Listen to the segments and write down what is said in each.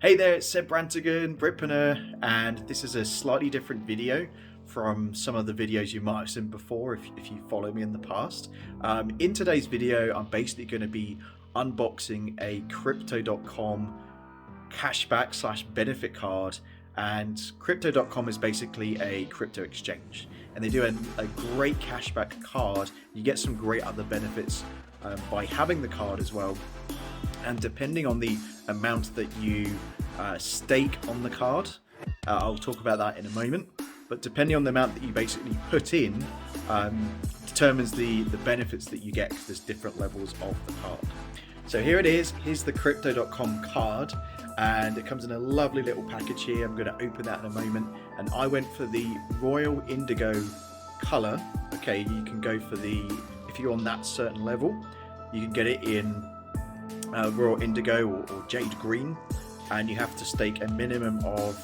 Hey there, it's Seb Brantigan, Britpreneur, and this is a slightly different video from some of the videos you might have seen before if you follow me in the past. In today's video, I'm basically going to be unboxing a Crypto.com cashback slash benefit card, and Crypto.com is basically a crypto exchange, and they do a great cashback card. You get some great other benefits by having the card as well. And depending on the amount that you stake on the card, I'll talk about that in a moment, but depending on the amount that you basically put in determines the benefits that you get, because there's different levels of the card. So here it is, here's the Crypto.com card, and it comes in a lovely little package here. I'm going to open that in a moment, and I went for the Royal Indigo color. Okay, you can go for if you're on that certain level, you can get it in Royal Indigo or Jade Green, and you have to stake a minimum of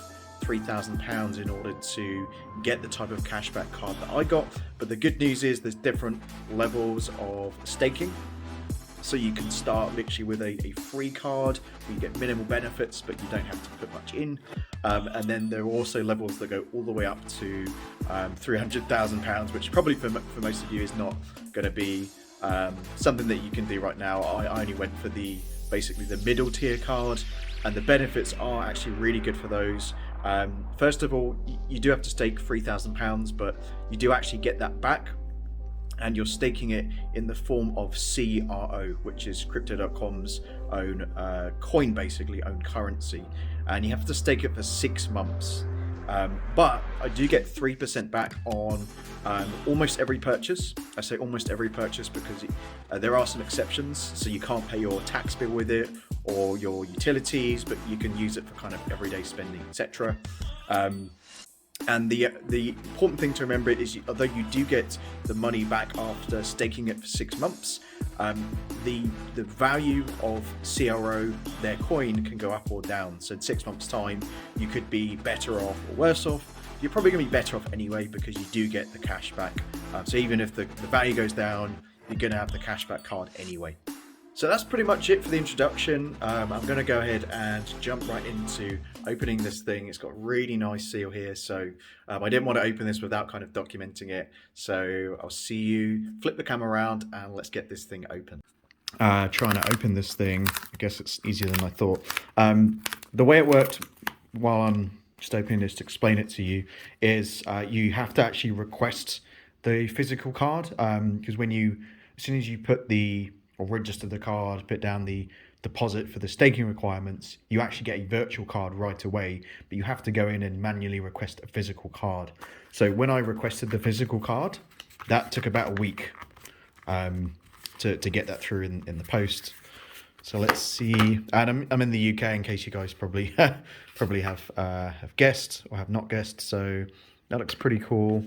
£3,000 in order to get the type of cashback card that I got. But the good news is there's different levels of staking, so you can start literally with a free card where you get minimal benefits but you don't have to put much in, and then there are also levels that go all the way up to £300,000, which probably for most of you is not going to be something that you can do right now. I only went for basically the middle tier card, and the benefits are actually really good for those. First of all, you do have to stake £3,000, but you do actually get that back, and you're staking it in the form of CRO, which is Crypto.com's own coin, basically own currency, and you have to stake it for 6 months. But I do get 3% back on almost every purchase. I say almost every purchase because there are some exceptions, so you can't pay your tax bill with it or your utilities, but you can use it for kind of everyday spending, etc. And the important thing to remember is, although you do get the money back after staking it for 6 months, the value of CRO, their coin, can go up or down. So in 6 months' time, you could be better off or worse off. You're probably going to be better off anyway, because you do get the cash back. So even if the value goes down, you're going to have the cashback card anyway. So that's pretty much it for the introduction. I'm going to go ahead and jump right into opening this thing. It's got a really nice seal here, so I didn't want to open this without kind of documenting it. So I'll see you, flip the camera around, and let's get this thing open. Trying to open this thing, I guess it's easier than I thought. The way it worked while I'm just opening this to explain it to you is you have to actually request the physical card, because as soon as you or register the card, put down the deposit for the staking requirements, you actually get a virtual card right away, but you have to go in and manually request a physical card. So when I requested the physical card, that took about a week to get that through in the post. So let's see, and I'm in the UK, in case you guys probably have guessed or have not guessed. So that looks pretty cool,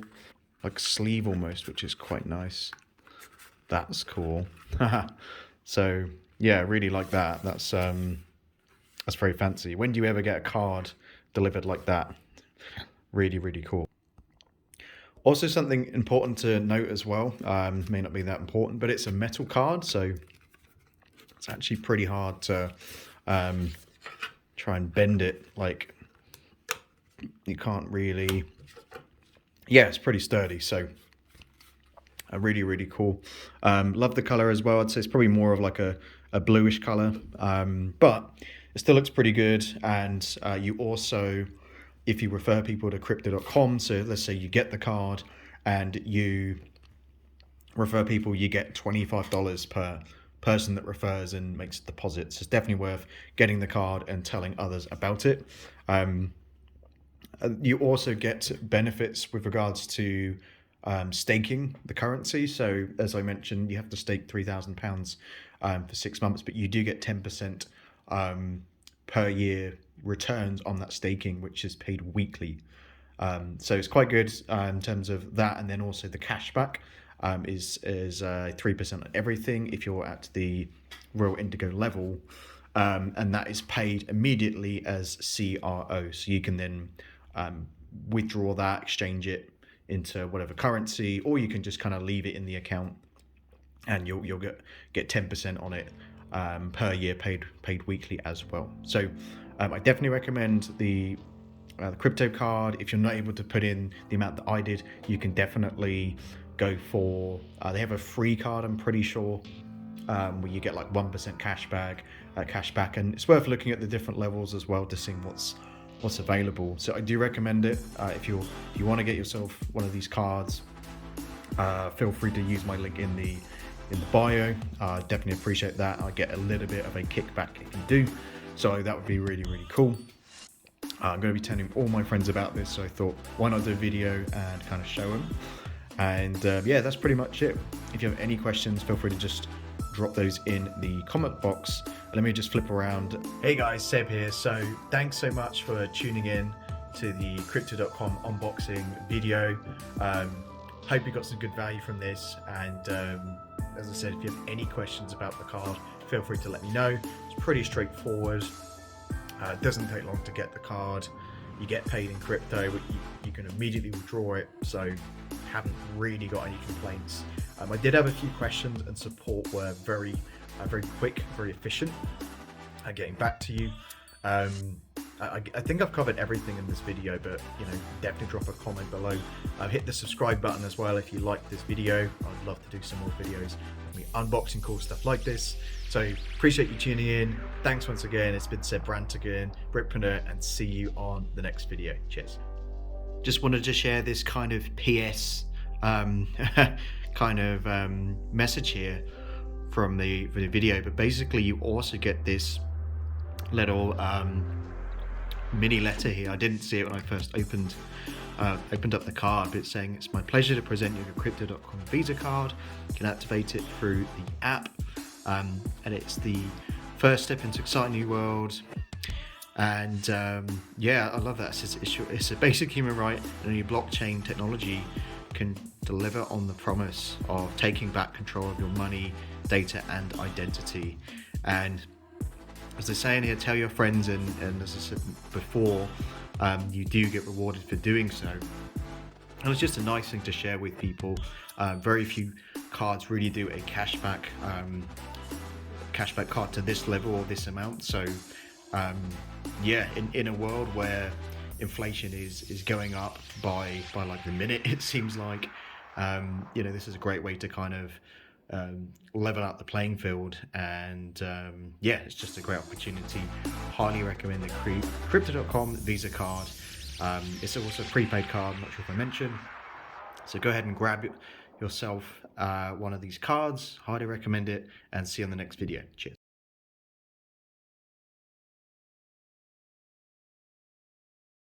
like sleeve almost, which is quite nice. That's cool. So yeah, really like that. That's very fancy. When do you ever get a card delivered like that? Really, really cool. Also, something important to note as well, may not be that important, but it's a metal card, so it's actually pretty hard to try and bend it. Like, you can't really, yeah, it's pretty sturdy, so really, really cool. Love the color as well. I'd say it's probably more of like a bluish color, but it still looks pretty good. And you also, if you refer people to Crypto.com, so let's say you get the card and you refer people, you get $25 per person that refers and makes a deposit. So it's definitely worth getting the card and telling others about it. You also get benefits with regards to staking the currency. So as I mentioned, you have to stake £3,000 for 6 months, but you do get 10% per year returns on that staking, which is paid weekly. So it's quite good in terms of that. And then also the cashback is 3% on everything if you're at the Royal Indigo level, and that is paid immediately as CRO. So you can then withdraw that, exchange it into whatever currency, or you can just kind of leave it in the account, and you'll get 10% on it per year, paid weekly as well. So I definitely recommend the crypto card. If you're not able to put in the amount that I did, you can definitely go for, they have a free card, I'm pretty sure, where you get like 1% cashback, and it's worth looking at the different levels as well to see what's available. So I do recommend it. If you want to get yourself one of these cards, feel free to use my link in the bio. Definitely appreciate that. I get a little bit of a kickback if you do, so that would be really, really cool. I'm going to be telling all my friends about this, so I thought, why not do a video and kind of show them. And yeah, that's pretty much it. If you have any questions, feel free to just drop those in the comment box. Let me just flip around. Hey guys, Seb here. So thanks so much for tuning in to the crypto.com unboxing video. Hope you got some good value from this, and as I said, if you have any questions about the card, feel free to let me know. It's pretty straightforward. It doesn't take long to get the card. You get paid in crypto, but you can immediately withdraw it, so haven't really got any complaints. I did have a few questions, and support were very quick, very efficient at getting back to you. I think I've covered everything in this video, but definitely drop a comment below. Hit the subscribe button as well if you like this video. I'd love to do some more videos of me unboxing cool stuff like this. So appreciate you tuning in. Thanks once again. It's been Seb Brantigan, Britpreneur, and see you on the next video. Cheers. Just wanted to share this kind of PS kind of message here from the video, but basically you also get this little mini letter here. I didn't see it when I first opened up the card, but it's saying, "It's my pleasure to present you the crypto.com Visa card. You can activate it through the app, and it's the first step into exciting new world." And yeah, I love that. It's a basic human right, and only blockchain technology can deliver on the promise of taking back control of your money, data, and identity. And as they say in here, tell your friends, and as I said before, you do get rewarded for doing so. And it's just a nice thing to share with people. Very few cards really do a cashback card to this level or this amount. So yeah, in a world where inflation is going up by like the minute, it seems like, this is a great way to kind of level out the playing field. And yeah, it's just a great opportunity. Highly recommend the crypto.com Visa card. It's also a prepaid card, I'm not sure if I mentioned, so go ahead and grab yourself one of these cards. Highly recommend it, and see you on the next video. Cheers.